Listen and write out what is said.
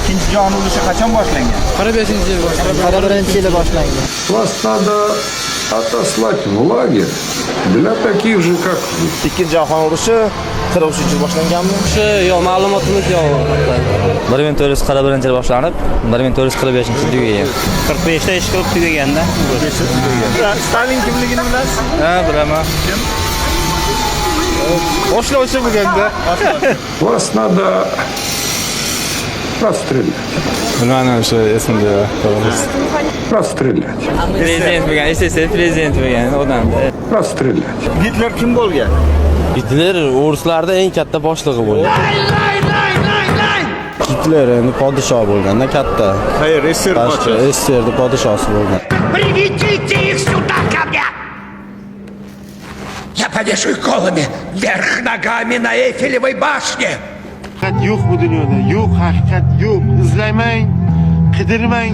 Ikkinchi jahon urushi qachon boshlangan? 41-yil boshlangan. 41-yili boshlangan. Вас надо отослать в лагерь для таких же, как вы. Ikkinchi jahon urushi 43-yil boshlanganmi? Yo'q, ma'lumotimiz yo'q. 1441-yil boshlanib, 1445-yil tugagan. 45da ish qilib tugaganda. Stalin kimligini bilasiz? Ha, bilaman. Boshlovchi bo'lganda. Вас надо расстрелять. Bilmadim, o'sha esimda to'g'risi. Расстрелять. Prezident bo'lgan, SSR prezident bo'lgan odam. Расстрелять. Gitler kim bo'lgan? Gitler o'rislarda eng katta boshlig'i bo'lgan. Gitler endi podshoh bo'lganda katta. Hayır, SSR Boshqa SSRning podshosi bo'lgan. Приведите их сюда ко мне! Я повешу их голыми вверх ногами на Эйфелевой башне! Haqiqat yo'q bu dunyoda. Yo'q, haqiqat yo'q. Izlamang, qidirmang.